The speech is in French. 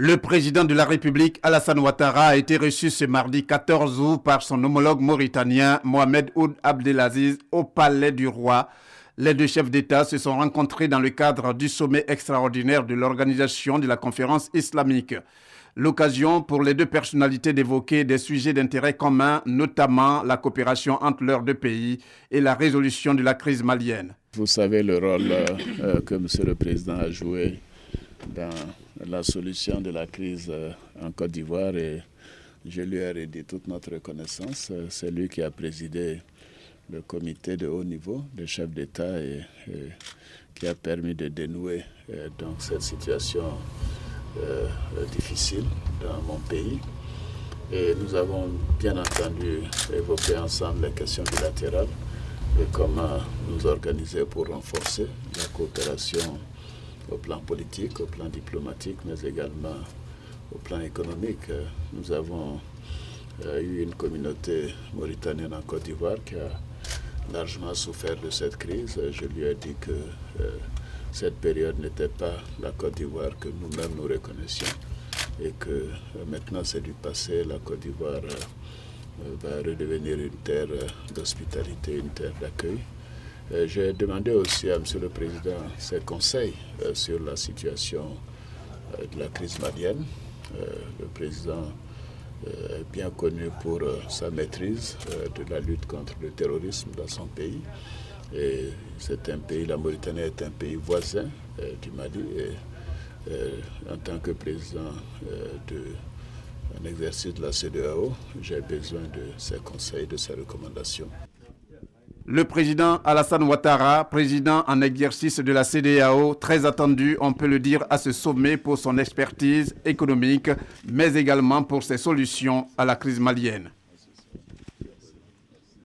Le président de la République, Alassane Ouattara, a été reçu ce mardi 14 août par son homologue mauritanien, Mohamed Ould Abdelaziz, au Palais du Roi. Les deux chefs d'État se sont rencontrés dans le cadre du sommet extraordinaire de l'organisation de la conférence islamique. L'occasion pour les deux personnalités d'évoquer des sujets d'intérêt commun, notamment la coopération entre leurs deux pays et la résolution de la crise malienne. Vous savez le rôle que M. le Président a joué dans la solution de la crise en Côte d'Ivoire et je lui ai redit toute notre reconnaissance. C'est lui qui a présidé le comité de haut niveau des chefs d'État et qui a permis de dénouer donc cette situation difficile dans mon pays. Et nous avons bien entendu évoqué ensemble les questions bilatérales et comment nous organiser pour renforcer la coopération au plan politique, au plan diplomatique, mais également au plan économique. Nous avons eu une communauté mauritanienne en Côte d'Ivoire qui a largement souffert de cette crise. Je lui ai dit que cette période n'était pas la Côte d'Ivoire que nous-mêmes nous reconnaissions et que maintenant c'est du passé. La Côte d'Ivoire va redevenir une terre d'hospitalité, une terre d'accueil. J'ai demandé aussi à M. le Président ses conseils sur la situation de la crise malienne. Le Président est bien connu pour sa maîtrise de la lutte contre le terrorisme dans son pays. Et c'est un pays, la Mauritanie est un pays voisin du Mali. Et en tant que président d'un exercice de la CEDEAO, j'ai besoin de ses conseils, de ses recommandations. Le président Alassane Ouattara, président en exercice de la CEDEAO, très attendu, on peut le dire, à ce sommet pour son expertise économique, mais également pour ses solutions à la crise malienne.